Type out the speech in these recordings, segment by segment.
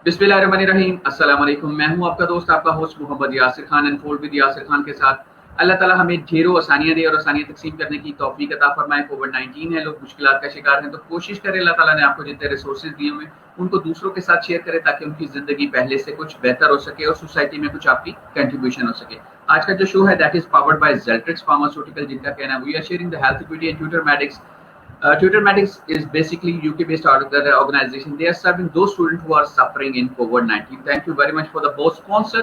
बिस्मिल्लाहिर्रहमानिर्रहीम। अस्सलाम वालेकुम। मैं हूं आपका दोस्त, आपका host Mohammad Yasir Khan, unfold with Yasir Khan के साथ। अल्लाह ताला हमें ढेरों आसानियां दे और आसानियां तकसीम करने की तौफीक अता फरमाए। कोविड-19 है, लोग मुश्किलात का शिकार हैं, तो कोशिश करें अल्लाह ताला ने आपको जितने रिसोर्सेज दिए हुए उनको दूसरों के साथ शेयर करें ताकि उनकी ज़िंदगी पहले से कुछ बेहतर हो सके और सोसाइटी में कुछ आपकी कंट्रीब्यूशन हो सके। आज का जो शो है that is powered by Zeltrix pharmaceutical, जिनका कहना है we are sharing the health equity and tutor medics. Tutor Medics is basically UK-based organization. They are serving those students who are suffering in COVID-19. Thank you very much for the both sponsor.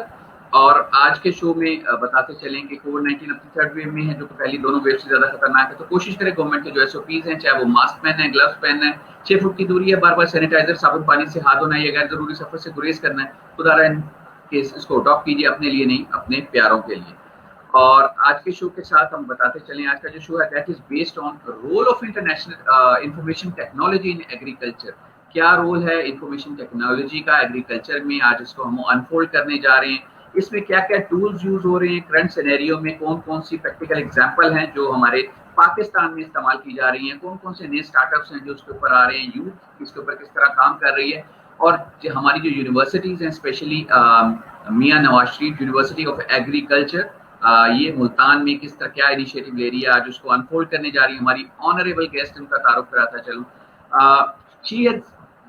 और आज के show में बताते चलें कि कोविड-19 अपनी third wave में है, जो कि पहली दोनों वेव से ज्यादा खतरनाक है। तो कोशिश करें गवर्नमेंट के जो एसओपीज हैं, चाहे वो मास्क पहनना है, ग्लव्स पहनना है, 6 फुट की दूरी है, बार बार सैनिटाइजर साबुन पानी से हाथ धोना है, गैर जरूरी सफर से गुरेज करना है, खुदारा केस इसको अडॉप्ट कीजिए, अपने लिए नहीं अपने प्यारों के लिए। और आज के शो के साथ हम बताते चलें, आज का जो शो है that is based on roll of international information technology in agriculture. क्या रोल है इंफॉर्मेशन टेक्नोलॉजी का एग्रीकल्चर में, आज इसको हम अनफोल्ड करने जा रहे हैं। इसमें क्या क्या टूल्स यूज हो रहे हैं, करंट सिनेरियो में कौन कौन सी प्रैक्टिकल एग्जांपल हैं जो हमारे पाकिस्तान में इस्तेमाल की जा रही हैं, कौन कौन से नए स्टार्टअप्स हैं जो उसके ऊपर आ रहे हैं, यूथ इसके ऊपर किस तरह काम कर रही है। और जो हमारी जो यूनिवर्सिटीज़ हैं, specially Mian Nawaz Sharif university of agriculture, ये मुल्तान में किस तरह क्या इनिशिएटिव ले रही है, आज उसको अनफोल्ड करने जा रही है। हमारी ऑनरेबल गेस्ट, उनका तारुफ कराता चलूँ। She has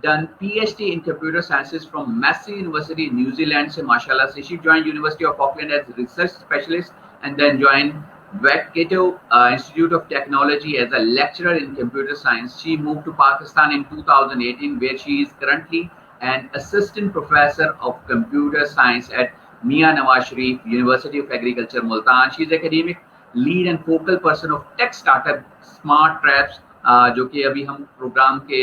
done PhD in computer sciences from Massey University, New Zealand से माशाल्लाह से। She joined University of Auckland as research specialist and then joined Waikato Institute of Technology as a lecturer in computer science. She moved to Pakistan in 2018, where she is currently an assistant professor of computer science at Mian Nawaz Sharif University of Agriculture, Multan. She is academic lead and focal person of tech startup Smart Traps, जो कि अभी हम programme के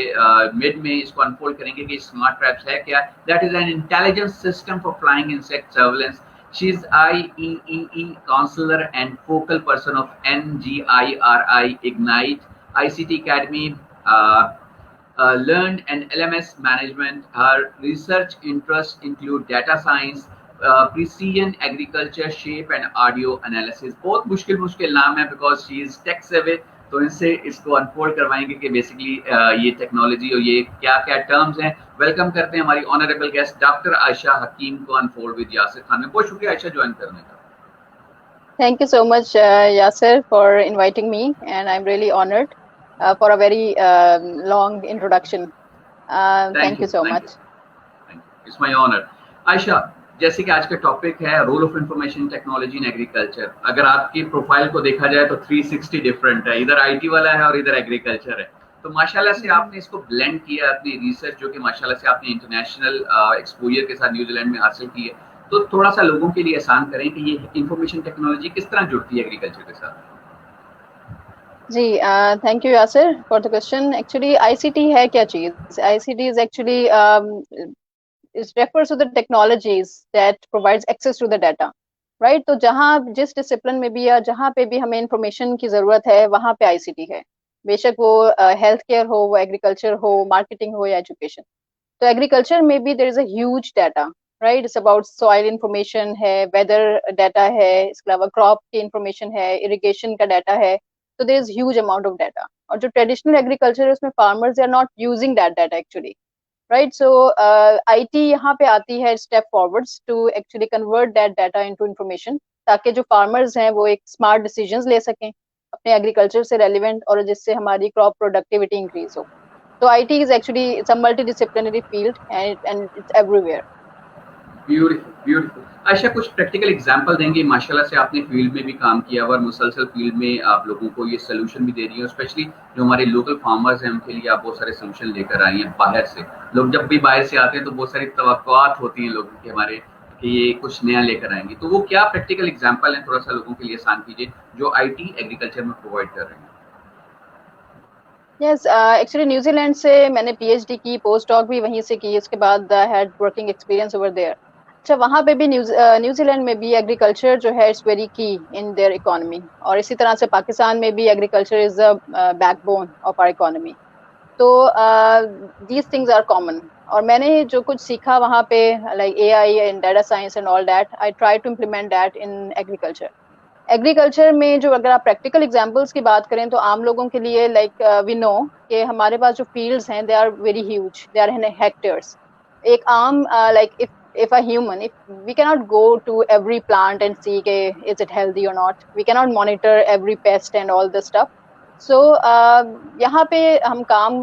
mid में इसको unfold करेंगे कि smart traps है क्या। That is an intelligence system for flying insect surveillance. She is IEEE counsellor and focal person of NGIRI Ignite ICT Academy, learned and LMS management. Her research interests include data science, precision agriculture, shape and audio analysis. बहुत मुश्किल नाम है because she is tech savvy, तो इनसे इसको unfold करवाएंगे कि basically ये टेक्नोलॉजी और ये क्या क्या टर्म्स हैं। वेलकम करते हैं हमारी ऑनरेबल गेस्ट डॉक्टर आयशा हकीम को अनफोल्ड विद यासिर खान में। बहुत शुक्रिया आयशा ज्वाइन करने का। Thank you so much, Yasir, for inviting me, and I'm really honored for a very long introduction. Thank you so much. It's my honor. Ayesha, जैसे कि आज का टॉपिक है role of information technology in agriculture. अगर आपकी profile को देखा जाए तो 360 डिफरेंट है, इधर आईटी वाला है और इधर एग्रीकल्चर है। तो माशाल्लाह से आपने इसको ब्लेंड किया, अपनी रिसर्च जो कि माशाल्लाह से आपने इंटरनेशनल एक्सपोजर के साथ न्यूजीलैंड में हासिल की है। तो थोड़ा सा लोगों के लिए आसान करें कि ये इंफॉर्मेशन टेक्नोलॉजी किस तरह जुड़ती है एग्रीकल्चर के साथ। जी, thank you Yasir for the question. Actually ICT है क्या चीज? ICT is actually it refers to the technologies that provides access to the data, right? तो जहाँ जिस डिसिप्लिन में भी या जहाँ पे भी हमें इंफॉर्मेशन की जरूरत है वहाँ पे आईसीटी है। बेशक वो हेल्थ केयर हो, वो एग्रीकल्चर हो, मार्केटिंग हो या एजुकेशन। तो एग्रीकल्चर में भी there is a huge data, right? It's about soil information है, वेदर डाटा है, इसके अलावा क्रॉप की इंफॉर्मेशन है, इरिगेशन का डाटा है। तो there is huge amount of data. और जो ट्रेडिशनल एग्रीकल्चर है उसमें farmers are not using that data actually, right? So IT यहाँ पे आती है step forwards to actually convert that data into information, ताकि जो farmers हैं वो एक smart decisions ले सकें अपने agriculture से relevant और जिससे हमारी crop productivity increase हो। तो IT is actually it's a multidisciplinary field and it's everywhere. Beautiful. Ayesha, कुछ प्रैक्टिकल एग्जांपल देंगे? माशाल्लाह से आपने फील्ड में भी काम किया और मुसलसल फील्ड में आप लोगों को ये सोल्यूशन भी दे रही है, स्पेशली जो हमारे लोकल फार्मर्स हैं उनके लिए आप बहुत सारे सोल्यूशन लेकर आई हैं बाहर से। लोग जब भी बाहर से आते हैं तो बहुत सारी तवक्कुआत होती हैं लोगों की हमारे कि ये कुछ नया लेकर आएंगे। तो वो क्या प्रैक्टिकल एग्जाम्पल है, थोड़ा सा लोगों के लिए आसान कीजिए जो IT एग्रीकल्चर में प्रोवाइड कर रहे हैं। Yes, एक्चुअली न्यूजीलैंड से मैंने PhD की, पोस्ट डॉक भी वहीं से की, उसके बाद had working experience over there. अच्छा, वहाँ पे भी न्यूजीलैंड में भी एग्रीकल्चर जो है इट्स वेरी की इन देयर इकोनॉमी, और इसी तरह से पाकिस्तान में भी agriculture is the backbone of our economy. तो दीज थिंग्स आर कॉमन। और मैंने जो कुछ सीखा वहाँ पे like AI and data science and all that, I try to implement that in agriculture. Agriculture में जो अगर आप प्रैक्टिकल एग्जांपल्स की बात करें तो आम लोगों के लिए लाइक वी नो कि हमारे पास जो फील्ड्स हैं they are very huge, they are in hectares. एक आम like if a human, if we cannot go to every plant and see ke is it healthy or not, we cannot monitor every pest and all this stuff. So यहाँ पे हम काम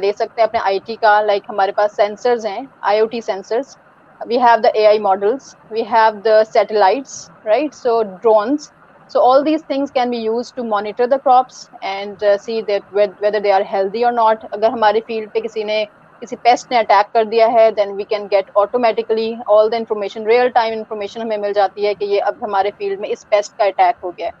ले सकते हैं अपने IT का, like हमारे पास sensors हैं, IoT sensors, we have the AI models, we have the satellites, right? So drones. So all these things can be used to monitor the crops and see that whether they are healthy or not. अगर हमारे field पे किसी paste ने attack कर दिया है, then we can get automatically all the information, real time information हमें मिल जाती है कि ये अब हमारे फील्ड में इस पेस्ट का अटैक हो गया है,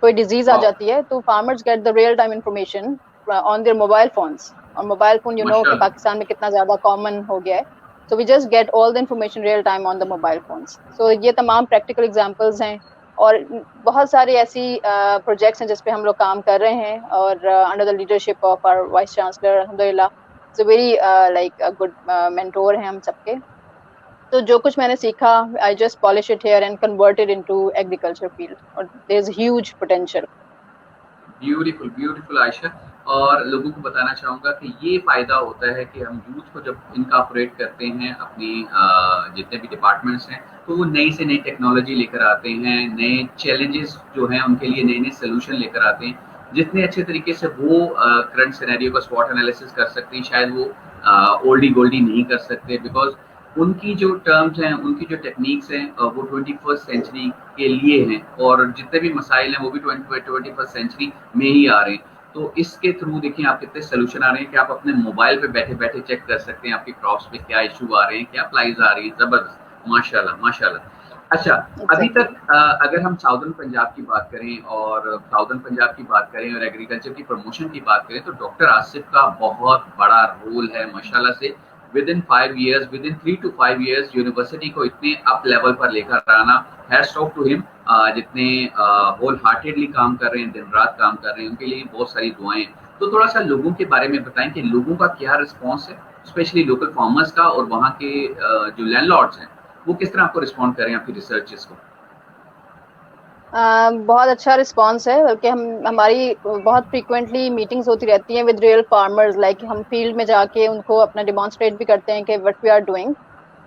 कोई डिजीज आ वाह, जाती है, तो farmers get the real time information on their mobile phones. और मोबाइल फोन यू नो कि माशाल्लाह, पाकिस्तान में कितना ज्यादा कॉमन हो गया है, so we just get all the information real time on the mobile phones. So ये तमाम practical examples हैं, और बहुत सारी ऐसी प्रोजेक्ट्स हैं जिस पे हम लोग काम कर रहे हैं, और under the leadership of our vice chancellor, अल्हम्दुलिल्लाह, it's a very like a good mentor हैं हम सबके. तो जो कुछ मैंने सीखा, I just polish it here and convert it into agriculture field, और there is huge potential. Beautiful beautiful Ayesha. और लोगों को बताना चाहूँगा कि ये फ़ायदा होता है कि हम यूथ को जब इनकॉर्पोरेट करते हैं अपनी जितने भी डिपार्टमेंट्स हैं, तो वो नई से नई टेक्नोलॉजी लेकर आते हैं, नए चैलेंजेस जो हैं उनके लिए नए नए सोल्यूशन लेकर आते हैं. जितने अच्छे तरीके से वो करंट सिनेरियो का स्वॉट एनालिसिस कर सकते हैं, शायद वो ओल्डी गोल्डी नहीं कर सकते, बिकॉज उनकी जो टर्म्स हैं, उनकी जो टेक्निक्स हैं, वो 21st सेंचुरी के लिए हैं, और जितने भी मसाइल हैं वो भी 21st सेंचुरी में ही आ रहे हैं. तो इसके थ्रू देखिए आप कितने सोल्यूशन आ रहे हैं कि आप अपने मोबाइल पे बैठे बैठे चेक कर सकते हैं आपकी क्रॉप्स पे क्या इशू आ रहे हैं, क्या प्लाइज आ रही है. जबरदस्त, माशाल्लाह माशाल्लाह. अच्छा, अभी तक अगर हम साउदर्न पंजाब की बात करें और साउदर्न पंजाब की बात करें और एग्रीकल्चर की प्रमोशन की बात करें, तो डॉक्टर आसिफ का बहुत बड़ा रोल है माशाल्लाह से. With in 5 years, with in 3 to 5 years university को इतने अप लेवल पर लेकर आना, हैट्स ऑफ टू हिम. जितने होल हार्टेडली काम कर रहे हैं, दिन रात काम कर रहे हैं, उनके लिए बहुत सारी दुआएं. तो थोड़ा सा लोगों के बारे में बताएं कि लोगों का क्या रिस्पॉन्स है, स्पेशली लोकल फार्मर्स का, और वहाँ के जो लैंडलॉर्ड्स हैं वो किस तरह आपको रिस्पॉन्ड करें आपकी रिसर्चेस को. बहुत अच्छा रिस्पांस है, बल्कि हमारी बहुत फ्रीक्वेंटली मीटिंग्स होती रहती हैं विद रियल फार्मर्स, लाइक हम फील्ड में जाके उनको अपना डिमॉन्स्ट्रेट भी करते हैं कि व्हाट वी आर डूइंग.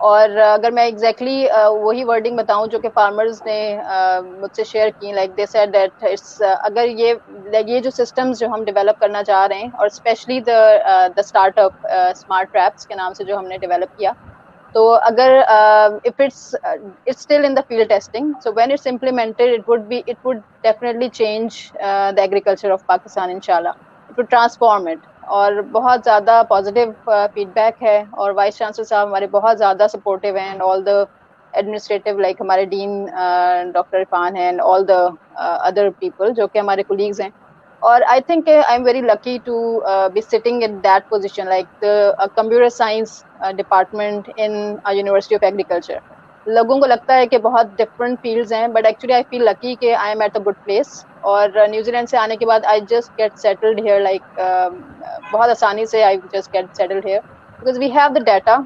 और अगर मैं एग्जैक्टली वही वर्डिंग बताऊं जो कि फार्मर्स ने मुझसे शेयर की, like they said that it's, अगर ये जो सिस्टम्स जो हम डेवलप करना चाह रहे हैं, और specially the startup smart traps के नाम से जो हमने डेवलप किया, तो अगर if it's still in the field testing, so when it's implemented, it would definitely change the agriculture of Pakistan, inshallah. It would transform it. और बहुत ज़्यादा पॉजिटिव फीडबैक है, और वाइस चांसलर साहब हमारे बहुत ज़्यादा सपोर्टिव हैं, and all the administrative, like हमारे डीन डॉक्टर इरफान हैं, and all the other people जो कि हमारे कोलीग्स हैं. और I think I am very lucky to be sitting in that position, like the computer science department in university of agriculture. लोगों को लगता है कि बहुत डिफरेंट फील्ड्स हैं, but actually I feel lucky कि I am at a good place. और New Zealand से आने के बाद I just get settled here, like बहुत आसानी से I just get settled here, because we have the data.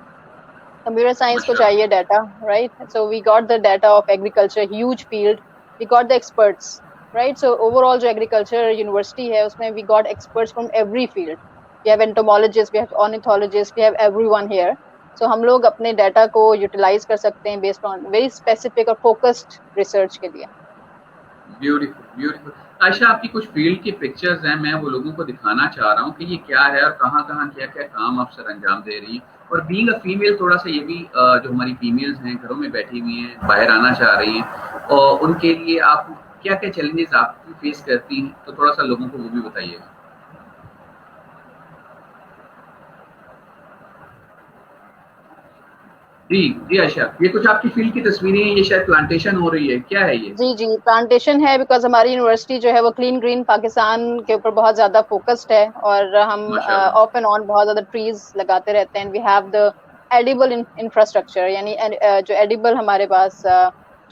Computer science को चाहिए data, right? So we got the data of agriculture, huge field, we got the experts, right? So overall जो agriculture university है उसमें we got experts from every field. We have entomologist, we have ornithologist, we have everyone here. So हम लोग अपने data को utilise कर सकते हैं बेस्ड ऑन वेरी स्पेसिफिक और फोकस्ड रिसर्च के लिए. Beautiful beautiful. आयशा, आपकी कुछ फील्ड की पिक्चर्स हैं, मैं वो लोगों को दिखाना चाह रहा हूँ कि ये क्या है और कहाँ कहाँ क्या क्या काम आप सर अंजाम दे रही हैं. और बीइंग अ फीमेल, थोड़ा सा ये भी जो हमारी फीमेल्स हैं घरों में बैठी हुई हैं, बाहर आना चाह रही हैं, और उनके लिए आप क्या क्या चैलेंजेस आप फेस करती हैं, तो थोड़ा सा लोगों को वो भी बताइएगा. जी जी आयशा, ये कुछ आपकी फील्ड की तस्वीरें हैं, ये शायद प्लांटेशन हो रही है, क्या है ये? जी जी, प्लांटेशन है, बिकॉज हमारी यूनिवर्सिटी जो है वो क्लीन ग्रीन पाकिस्तान के ऊपर बहुत ज्यादा फोकस्ड है, और हम माशाल्लाह. ऑफ एंड ऑन बहुत ज्यादा ट्रीज लगाते रहते हैं. We have the edible infrastructure, यानी जो एडिबल हमारे पास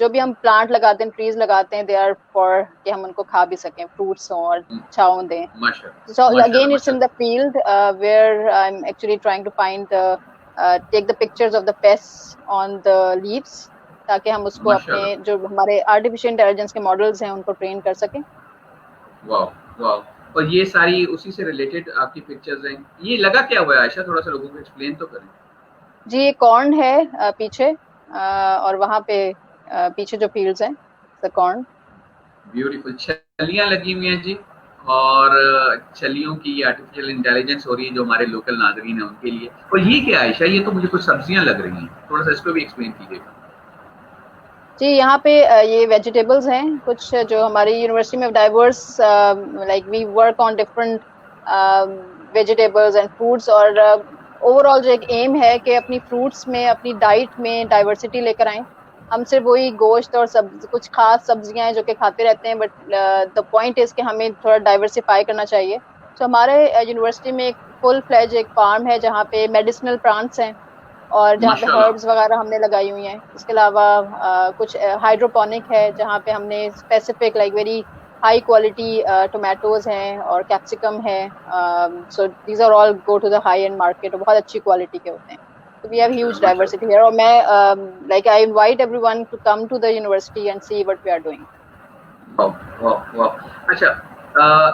जो भी हम प्लांट लगाते हैं, ट्रीज लगाते हैं, दे आर फॉर कि हम उनको खा भी सकें, फ्रूट्स हों और छाँव दें. माशाल्लाह So माशाल्लाह again, it's in माशाल्लाह. the field where I'm actually trying to find take the pictures of the pests on the leaves, ताकि हम उसको अपने माशाल्लाह. जो हमारे आर्टिफिशियल इंटेलिजेंस के मॉडल्स हैं उनको ट्रेन कर सकें. वाह वाह. और ये सारी उसी से रिलेटेड आपकी पिक्चर्स हैं. ये लगा क्या हुआ है आयशा, थोड़ा सा लोगों को एक्सप्लेन तो करें. جی یہ کارن ہے پیچھے اور وہاں پہ پیچھے جو فیلڈز ہیں کارن. بیوٹیفل. چھلیاں لگی ہوئی ہیں جی, اور چھلیوں کی آرٹیفیشیل انٹیلیجنس ہو رہی ہے جو ہمارے لوکل ناظرین ہیں ان کے لیے. اور یہ کیا ہے عائشہ؟ یہ تو مجھے کچھ سبزیاں لگ رہی ہیں, تھوڑا سا اس کو بھی ایکسپلین کیجیے گا. جی یہاں پہ یہ ویجیٹیبلز ہیں کچھ جو ہماری یونیورسٹی میں diverse like we work on different vegetables and fruits, اور اوور آل جو ایک ایم ہے کہ اپنی فروٹس میں اپنی ڈائٹ میں ڈائیورسٹی لے کر آئیں. ہم صرف وہی گوشت اور کچھ خاص سبزیاں ہیں جو کہ کھاتے رہتے ہیں, بٹ دا پوائنٹ از کہ ہمیں تھوڑا ڈائیورسفائی کرنا چاہیے. تو ہمارے یونیورسٹی میں ایک فل فلیج ایک فارم ہے جہاں پہ میڈیسنل پلانٹس ہیں اور جہاں پہ ماشاء اللہ. ہربز وغیرہ ہم نے لگائی ہوئی ہیں. اس کے علاوہ کچھ ہائیڈروپونک ہے جہاں پہ ہم نے specific like very high quality tomatoes ہیں اور کیپسیکم ہے. So these are all go to the high end market, اور بہت اچھی کوالٹی کے ہوتے ہیں. So we have ماشاء huge اللہ, ماشاء diversity here. اور میں like I invite everyone to come to the university and see what we are doing. اچھا,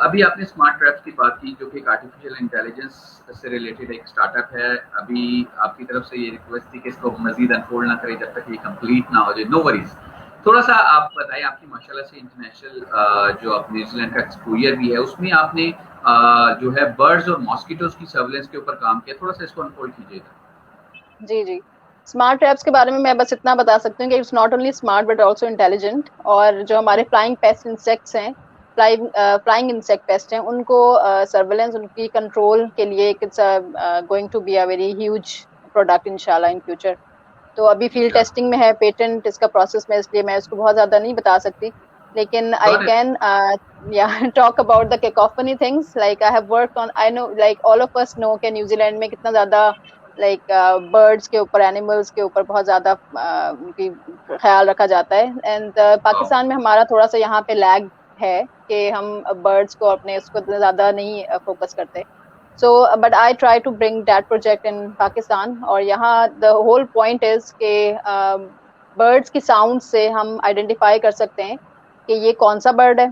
ابھی آپ نے اسمارٹ ٹریپس کی بات کی جو کہ ایک آرٹیفیشیل انٹیلیجنس سے ریلیٹڈ ایک اسٹارٹ اپ ہے. ابھی آپ کی طرف سے یہ ریکویسٹ تھی کہ اس کو مزید انفولڈ نہ کریں جب تک یہ کمپلیٹ نہ ہو جائے. نو وریز, تھوڑا سا آپ بتائیں. آپ کی ماشاءاللہ سے انٹرنیشنل جو آپ نیوزی لینڈ کا ایکسپوجر بھی ہے, اس میں آپ نے جو ہے برڈز اور ماسکیٹوز کی سرویلنس کے اوپر کام کیا. تھوڑا سا اس کو انفولڈ کیجیے گا. جی جی, اسمارٹ ٹریپس کے بارے میں بس اتنا بتا سکتی ہوں کہ it's not only smart but also intelligent. اور جو ہمارے فلائنگ پیسٹ انسیکٹس ہیں, فلائنگ انسیکٹ پیسٹ ہیں, ان کو سرویلنس ان کی کنٹرول کے لیے it's going to be a very huge product انشاءاللہ ان فیوچر. تو ابھی فیلڈ ٹیسٹنگ میں ہے, پیٹنٹ اس کا پروسیس میں, اس لیے میں اس کو بہت زیادہ نہیں بتا سکتی. لیکن I can talk about the cacophony things. Like I have worked on, I know like all of us know کہ نیوزی لینڈ میں کتنا زیادہ لائک برڈس کے اوپر, اینیملس کے اوپر بہت زیادہ ان کی خیال رکھا جاتا ہے. اینڈ پاکستان میں ہمارا تھوڑا سا یہاں پہ لیگ ہے کہ ہم برڈس کو اپنے اس کو زیادہ نہیں فوکس کرتے. So but I try to bring that project in Pakistan. اور یہاں دا ہول پوائنٹ از کہ برڈس کی ساؤنڈ سے ہم آئیڈینٹیفائی کر سکتے ہیں کہ یہ کون سا برڈ ہے,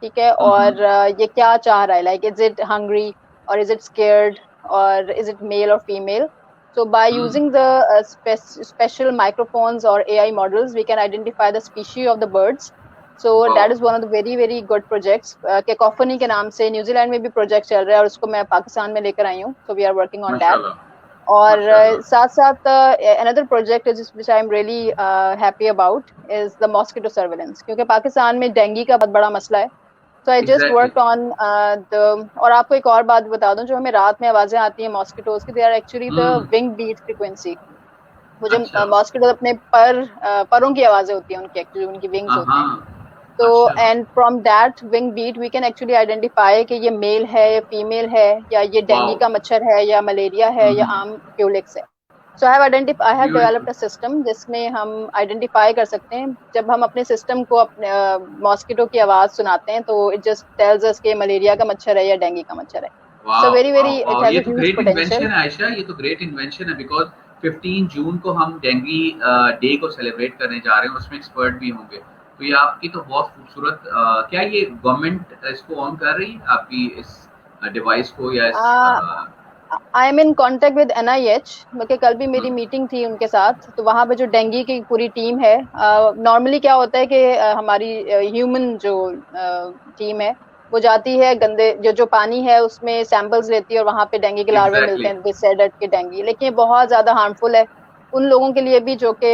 ٹھیک ہے, اور یہ کیا چاہ رہا ہے, لائک از اٹ ہنگری اور از اٹ اسکیئرڈ اور از اٹ میل اور female. So by using the special microphones or AI models, we can identify the species of the birds. So that is one of the very very good projects. Cacophony کے نام سے New Zealand میں بھی project چل رہا ہے اور اس کو میں پاکستان میں لے کر آئی ہوں. So we are working on that. اور ساتھ ساتھ another project which I am really happy about is the mosquito surveillance. کیونکہ پاکستان میں ڈینگی کا بہت بڑا مسئلہ ہے. So I just worked on اور آپ کو ایک اور بات بتا دوں, جو ہمیں رات میں آوازیں آتی ہیں ماسکیٹوز کی, they are actually the wing beat frequency. وہ جو ماسکیٹوز اپنے پروں کی آوازیں ہوتی ہیں ان کی, ایکچولی ان کی ونگز ہوتے ہیں. تو and from that wing beat we can actually identify کہ یہ میل ہے یا فیمیل ہے, یا یہ ڈینگی کا مچھر ہے یا ملیریا ہے یا عام کیولکس ہے. So I have developed a system جس میں ہم آئیڈینٹیفائی کر سکتے ہیں. جب ہم اپنے سسٹم کو اپنے ماسکیٹو کی آواز سناتے ہیں تو it just tells us کہ ملیریا کا مچھر ہے یا ڈینگی کا مچھر ہے. So very very it has a huge potential. عائشہ یہ تو گریٹ انوینشن ہے, بیکاز 15 جون کو ہم ڈینگی ڈے کو سیلیبریٹ کرنے جا رہے ہیں, اس میں ایکسپرٹ بھی ہوں گے. تو یہ آپ کی تو بہت خوبصورت, کیا یہ گورنمنٹ اس کو آن کر رہی آپ کی اس ڈیوائس کو یا I am in contact with NIH, کہ کل بھی میری میٹنگ تھی ان کے ساتھ. تو وہاں پہ جو ڈینگی کی پوری ٹیم ہے, نارملی کیا ہوتا ہے کہ ہماری ہیومن جو ٹیم ہے وہ جاتی ہے گندے جو پانی ہے اس میں سیمپلز لیتی ہے اور وہاں پہ ڈینگی کے لاروے ملتے ہیں, they said that کہ ڈینگی, لیکن یہ بہت زیادہ ہارمفل ہے ان لوگوں کے لیے بھی جو کہ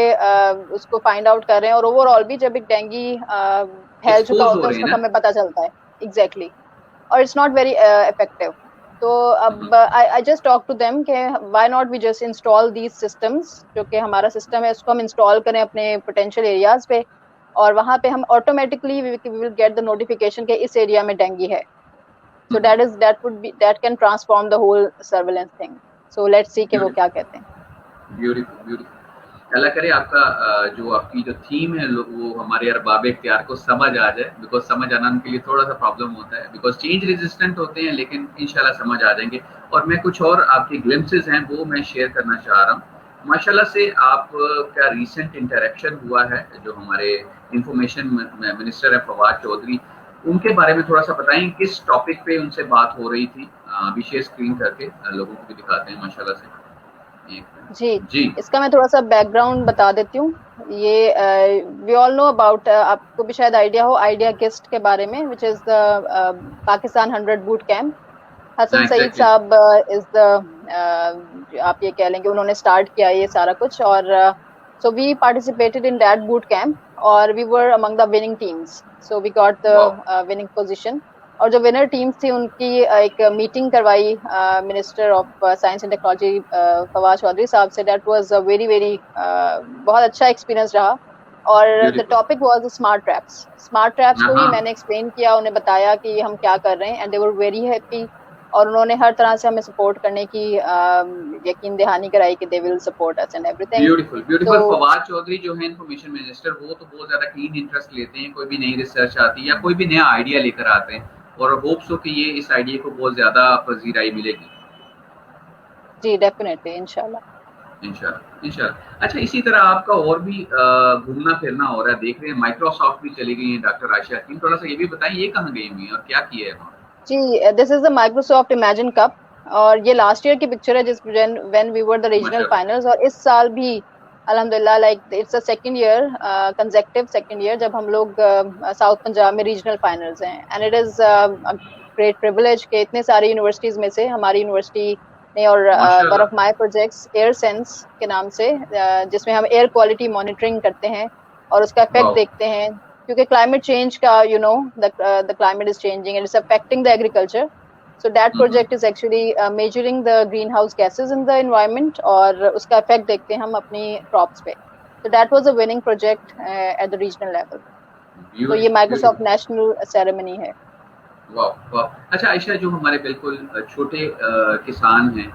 اس کو فائنڈ آؤٹ کر رہے ہیں. اور اوور آل بھی جب ایک ڈینگی پھیل چکا ہوتا ہے اس وقت ہمیں پتہ چلتا ہے ایگزیکٹلی, اور اٹس ناٹ ویری افیکٹو. تو اب I just talk to them کہ why not we just install these systems, جو کہ ہمارا سسٹم ہے اس کو ہم انسٹال کریں اپنے پوٹینشیل ایریاز پہ, اور وہاں پہ ہم automatically we will get the notification کہ اس ایریا میں ڈینگی ہے. So that can transform the whole surveillance thing. So let's see کہ وہ کیا کہتے ہیں. Beautiful beautiful. اللہ کرے آپ کا جو آپ کی جو تھیم ہے وہ ہمارے ارباب اختیار کو سمجھ آ جائے, بیکاز سمجھ آنا ان کے لیے تھوڑا سا پرابلم ہوتا ہے, بیکاز چینج ریزسٹنٹ ہوتے ہیں, لیکن انشاءاللہ سمجھ آ جائیں گے. اور میں کچھ اور آپ کی گلمپسز ہیں وہ میں شیئر کرنا چاہ رہا ہوں. ماشاءاللہ سے آپ کا ریسنٹ انٹریکشن ہوا ہے جو ہمارے انفارمیشن منسٹر ہیں فواد چودھری, ان کے بارے میں تھوڑا سا بتائیں کس ٹاپک پہ ان سے بات ہو رہی تھی. ابھی شیئر اسکرین کر کے لوگوں کو بھی دکھاتے ہیں ماشاءاللہ سے. جی جی اس کا میں تھوڑا سا بیک گراؤنڈ بتا دیتی ہوں. یہ وی آل نو اباؤٹ, آپ کو بھی شاید آئیڈیا ہو آئیڈیا گسٹ کے بارے میں, وچ از دا پاکستان 100 بوٹ کیمپ. حسن سعید ایگزیکٹلی صاحب از دا, آپ یہ کہہ لیں کہ انہوں نے اسٹارٹ کیا یہ سارا کچھ, اور so we participated in that boot camp, اور we were among the winning teams. So we got wow the winning position. اور جو ونر ٹیمس تھی ان کی ایک میٹنگ کروائی minister of science and technology Fawad Chaudhry صاحب سے. دیٹ واز ویری ویری بہت اچھا ایکسپیرینس رہا. اور the beautiful topic was smart traps. Smart traps کو ہی ہاں میں نے ایکسپلین کیا, انہیں بتایا کہ ہم کیا کر رہے ہیں, and they were very happy. اور انہوں نے ہر طرح سے ہمیں سپورٹ کرنے کی یقین دہانی کرائی کہ they will support us and every تھنگ. Beautiful beautiful. تو فواد چودھری جو ہے انفارمیشن منسٹر, وہ تو بہت زیادہ کین انٹرسٹ لیتے ہیں کوئی بھی نئی ریسرچ آتی ہے یا کوئی بھی نیا آئیڈیا لے کر آتے ہیں, اور ہوپس ہو کہ یہ اس آئیڈیا کو بہت زیادہ پذیرائی ملے گی جی ڈیفینیٹلی انشاءاللہ. انشاءاللہ انشاءاللہ. اچھا اسی طرح آپ کا اور بھی گھومنا پھرنا ہو رہا ہے, دیکھ رہے ہیں مائکروسافٹ بھی چلی گئی ہیں ڈاکٹر عائشہ حکیم. تھوڑا سا یہ بھی بتائیں یہ کہاں گئی ہوئی ہیں اور کیا کیا ہے وہاں؟ جی this is the Microsoft imagine cup, اور یہ لاسٹ ایئر کی پکچر ہے جس when we were the regional ماشاء فائنلز. اور اس سال بھی الحمدللہ like it's a second year, consecutive second year جب ہم لوگ ساؤتھ پنجاب میں ریجنل فائنلز ہیں. And it is great privilege کہ اتنے ساری یونیورسٹیز میں سے ہماری یونیورسٹی نے, اور ماشاء ون اللہ of my projects air sense کے نام سے, جس میں ہم ایئر کوالٹی مانیٹرنگ کرتے ہیں اور اس کا افیکٹ واو دیکھتے ہیں, کیونکہ کلائمیٹ چینج کا you know the climate is changing and it's affecting the agriculture. So that project is actually measuring the greenhouse gases in the environment, اور اس کا افیکٹ دیکھتے ہیں ہم اپنی crops پہ. So that was a winning project at the regional level. تو یہ Microsoft national ceremony ہے. واو واو. اچھا عائشہ, جو ہمارے بالکل چھوٹے کسان ہیں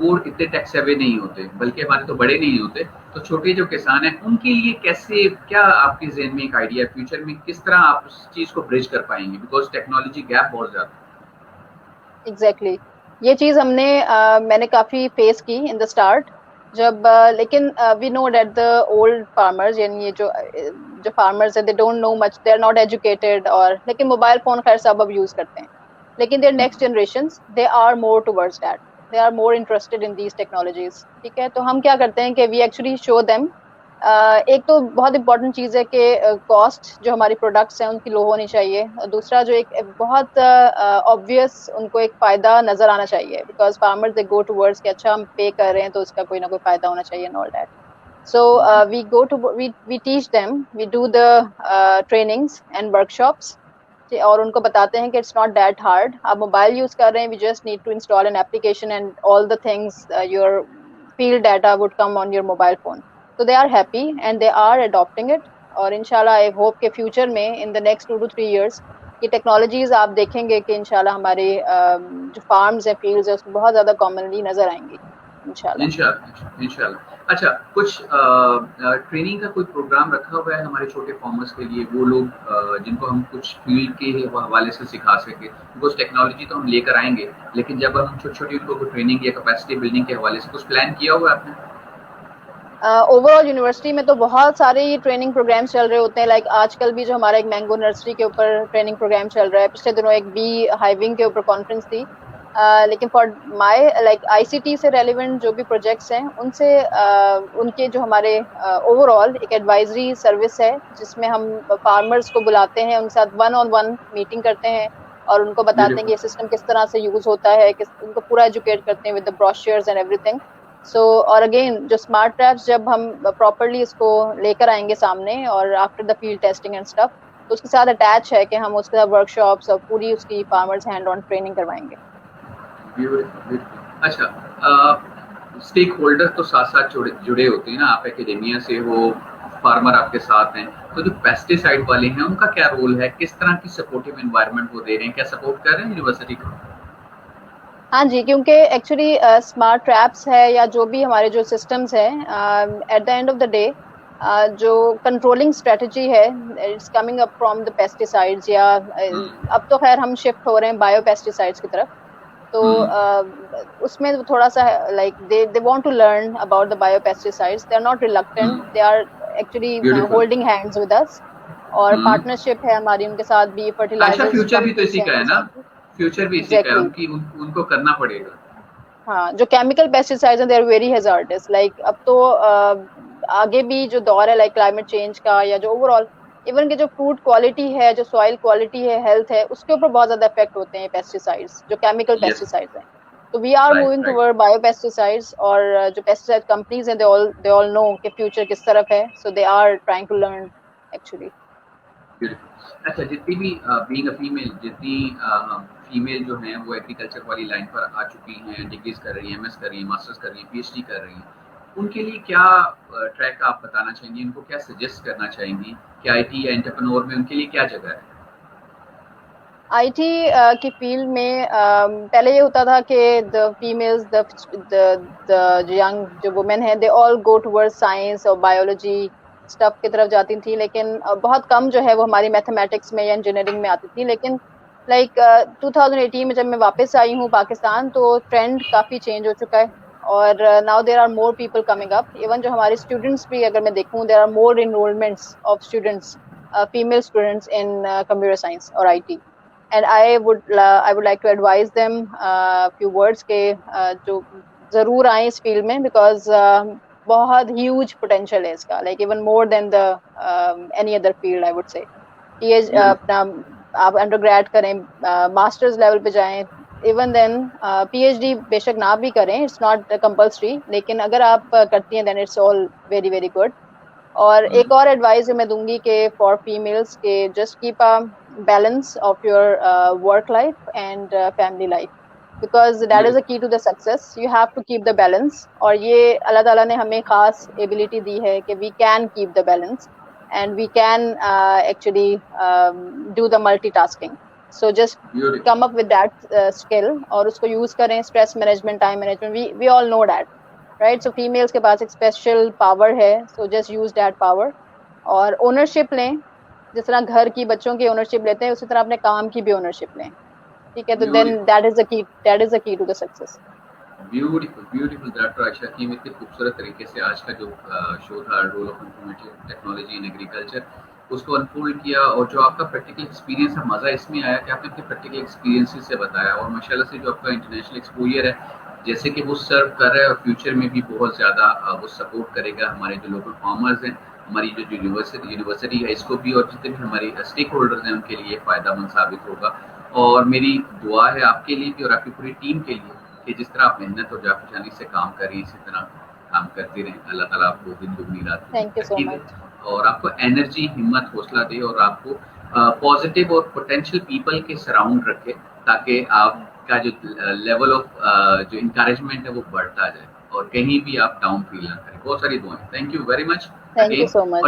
وہ اتنے ٹیک سیوی نہیں ہوتے, بلکہ ہمارے تو بڑے نہیں ہوتے, تو چھوٹے جو کسان ہیں ان کے لیے کیسے, کیا آپ کے ذہن میں ایک آئیڈیا ہے فیوچر میں کس طرح آپ اس چیز کو برج کر پائیں گے, بیکاز ٹیکنالوجی گیپ بہت زیادہ ہے. ایگزیکٹلی یہ چیز ہم نے میں نے کافی فیس کی ان دا اسٹارٹ, جب لیکن we know that the old farmers, یعنی یہ جو فارمرز ہیں they don't know much, they are not educated, اور لیکن موبائل فون خیر سب اب یوز کرتے ہیں, لیکن their next generations they are more towards that, they are more interested in these technologies. ٹھیک ہے, تو ہم کیا کرتے ہیں کہ وی ایکچولی شو دیم. ایک تو بہت امپورٹنٹ چیز ہے کہ کاسٹ جو ہماری پروڈکٹس ہیں ان کی لو ہونی چاہیے. دوسرا جو ایک بہت آبویس ان کو ایک فائدہ نظر آنا چاہیے, because farmers they go towards کہ اچھا ہم پے کر رہے ہیں تو اس کا کوئی نہ کوئی فائدہ ہونا چاہیے and all that. So we teach them, we do the trainings and workshops, اور ان کو بتاتے ہیں کہ اٹس ناٹ دیٹ ہارڈ. آپ موبائل یوز کر رہے ہیں, we just need to install an application and all the things, your field data would come on your mobile phone. So they are happy and they are adopting it. اور انشاءاللہ I hope کہ future میں ان the next 2 to 3 years یہ technologies آپ دیکھیں گے کہ انشاءاللہ ہمارے جو فارمز ہیں, فیلڈز ہیں, اس میں بہت زیادہ کامنلی نظر آئیں گی انشاءاللہ. انشاءاللہ. اچھا کچھ ٹریننگ کا کوئی پروگرام رکھا ہوا ہے ہمارے چھوٹے فارمرز کے لیے, وہ لوگ جن کو ہم کچھ فیلڈ کے حوالے سے سکھا سکیں, بیکاز ٹیکنالوجی تو ہم لے کر آئیں گے, لیکن جب ہم چھوٹی چھوٹی ان کو ٹریننگ یا کیپیسٹی بلڈنگ کے حوالے سے کچھ پلان کیا ہوا ہے آپ نے؟ اوور آل یونیورسٹی میں تو بہت سارے یہ ٹریننگ پروگرامس چل رہے ہوتے ہیں, لائک آج کل بھی جو ہمارا ایک مینگو نرسری کے اوپر ٹریننگ پروگرام چل رہا ہے, پچھلے دنوں ایک بی ہائیونگ کے اوپر کانفرنس تھی. لیکن for my like I C T سے ریلیونٹ جو بھی پروجیکٹس ہیں ان سے ان کے جو ہمارے اوور آل ایک ایڈوائزری سروس ہے جس میں ہم فارمرز کو بلاتے ہیں, ان کے ساتھ 1-on-1 میٹنگ کرتے ہیں اور ان کو بتاتے ہیں کہ یہ سسٹم کس طرح سے یوز ہوتا ہے, ان کو پورا ایجوکیٹ کرتے ہیں with the brochures and every thing. So اور اگین جو اسمارٹ ٹریپس جب ہم پراپرلی اس کو لے کر آئیں گے سامنے, اور after the field testing and stuff, تو اس کے ساتھ اٹیچ ہے کہ ہم اس کے ساتھ ورک شاپس اور پوری اس کی فارمرز ہینڈ آن ٹریننگ کروائیں گے. اچھا اسٹیک ہولڈر تو ساتھ ساتھ جڑے ہوتے ہیں نا, آپ اکیڈیمیا سے ہو, فارمر آپ کے ساتھ ہیں, تو جو پیسٹی سائڈ والے ہیں ان کا کیا رول ہے, کس طرح کی سپورٹیو انوائرمنٹ وہ دے رہے ہیں, کیا سپورٹ کر رہے ہیں یونیورسٹی کو؟ ہاں جی, کیونکہ ایکچولی اسمارٹ ٹریپس ہے یا جو بھی ہمارے جو سسٹمس ہیں, at the end of the day جو کنٹرولنگ اسٹریٹجی ہے it's coming up from the pesticides, یا اب تو خیر ہم شفٹ ہو رہے ہیں بایو پیسٹیسائڈس کی طرف. تو اس میں تھوڑا سا like they want to learn about the biopesticides, they are not reluctant, they are actually holding hands with us, اور پارٹنرشپ ہے ہماری ان کے ساتھ بھی. فرٹیلائزر فیوچر بھی تو اسی کا ہے نا, فیوچر بھی اسی کا ہے, ان کو کرنا پڑے گا. हाँ, जो केमिकल पेस्टिसाइड्स हैं they are very hazardous. Like अब तो आगे भी जो दौर है लाइक क्लाइमेट चेंज का या जो ओवरऑल इवन कि जो फूड क्वालिटी है, जो सॉइल क्वालिटी है, हेल्थ है, उसके ऊपर बहुत ज्यादा इफेक्ट होते हैं पेस्टिसाइड्स, जो केमिकल यस, पेस्टिसाइड्स हैं. तो we are right moving right, toward bio pesticides. और जो पेस्टिसाइड कंपनीज हैं दे ऑल नो कि फ्यूचर किस तरफ है, so they are trying to learn actually. Beautiful. अच्छा, जितनी भी बीइंग अ फीमेल, जितनी फीमेल जो हैं वो एग्रीकल्चर वाली लाइन पर आ चुकी हैं, डिग्रीज कर रही हैं, एमएस कर रही हैं, मास्टर्स कर रही हैं, पीएचडी कर रही हैं, उनके लिए क्या ट्रैक आप बताना चाहेंगी, उनको क्या सजेस्ट करना चाहेंगी कि आईटी या एंटरप्रेन्योर में उनके लिए क्या जगह है? आईटी की फील्ड में पहले ये होता था कि द फीमेल्स द यंग जो वुमेन है they all go towards science और बायोलॉजी स्टफ की तरफ जाती थी, लेकिन बहुत कम जो है वो हमारी मैथमेटिक्स में या इंजीनियरिंग में आती थी. लेकिन लाइक 2018 में जब मैं वापस आई हूँ पाकिस्तान तो ट्रेंड काफ़ी चेंज हो चुका है. और now there are more people coming up. Even जो हमारे स्टूडेंट्स भी अगर मैं देखूँ there are more enrolments of students, female students in computer science और IT. And I would like to advise them few words के जो जरूर आए इस फील्ड में, because बहुत huge potential है इसका, like even more than the any other field I would say. PhD अपना आप अंडरग्रेड करें, मास्टर्स लेवल पे जाएं, इवन देन PhD बेशक ना भी करें, इट्स नॉट कंपल्सरी, लेकिन अगर आप करती हैं then it's all very very good. और एक और एडवाइस मैं दूंगी कि फॉर फीमेल्स के just keep a balance of your work life and family life, because that is a key to the success. You have to keep the balance. और ये अल्लाह ताला ने हमें खास एबिलिटी दी है कि we can keep the balance and we can actually do the multitasking. So just come up with that skill और उसको यूज करें. Stress management, time management, we all know that, right? So females के पास एक special power है, so just use that power. और ownership लें, जिस तरह घर की बच्चों की ओनरशिप लेते हैं उसी तरह अपने काम की भी ओनरशिप लें. ठीक है, तो then that is the key to the success. Beautiful beautiful. Doctor Ayesha Hakeem इतने खूबसूरत तरीके से आज का जो शो था role of informative technology in agriculture उसको अनफोल्ड किया, और जो आपका प्रैक्टिकल एक्सपीरियंस है, मज़ा इसमें आया कि आपने अपने प्रैक्टिकल एक्सपीरियंसेस से बताया, और माशाल्लाह से जो आपका इंटरनेशनल एक्सपोजर है जैसे कि वो सर्व कर रहा है, और फ्यूचर में भी बहुत ज़्यादा वो सपोर्ट करेगा हमारे जो लोकल फार्मर्स हैं, हमारी जो यूनिवर्सिटी है इसको भी, और जितने भी हमारे स्टेक होल्डर्स हैं उनके लिए फ़ायदेमंद साबित होगा. और मेरी दुआ है आपके लिए भी और आपकी पूरी टीम के लिए कि जिस तरह आप मेहनत और जाफरजानी से काम कर रही हैं इसी तरह काम करते रहें. अल्लाह ताला आपको दिन दुगनी रात थैंक यू सो तरक्की दे मच. और आपको एनर्जी, हिम्मत, हौसला दे, और आपको पॉजिटिव और पोटेंशियल पीपल के सराउंड रखे, ताकि आपका जो लेवल ऑफ जो इंकरेजमेंट है वो बढ़ता जाए और कहीं भी आप डाउन फील ना करें. बहुत सारी दुआएं. Thank you very much thank you so much.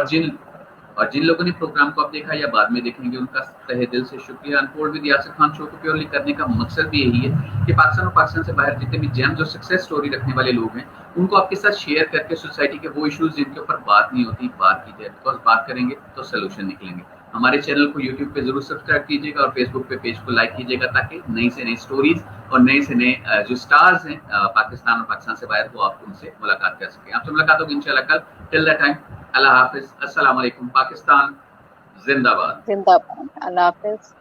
और जिन लोगों ने प्रोग्राम को आप देखा या बाद में देखेंगे उनका तहे दिल से शुक्रिया. Unfold with Yasir Khan show को प्योरली करने का मकसद भी यही है कि पाकिस्तान और पाकिस्तान से बाहर जितने भी जेम्स और सक्सेस स्टोरी रखने वाले लोग हैं उनको आपके साथ शेयर करके सोसाइटी के वो इश्यूज जिनके ऊपर बात नहीं होती बात की जाए, बिकॉज बात करेंगे तो सोल्यूशन निकलेंगे. हमारे चैनल को यूट्यूब पे जरूर सब्सक्राइब कीजिएगा और फेसबुक पे पेज को लाइक कीजिएगा, ताकि नई से नई स्टोरीज और नए से नए जो स्टार्स हैं पाकिस्तान और पाकिस्तान से बाहर वो आप उनसे मुलाकात कर सकें. आपसे मुलाकात होगी इंशाल्लाह कल. टिल दैट टाइम, अल्लाह हाफिज, अस्सलाम वालेकुम. पाकिस्तान जिंदाबाद. जिंदाबाद. अल्लाह हाफिज.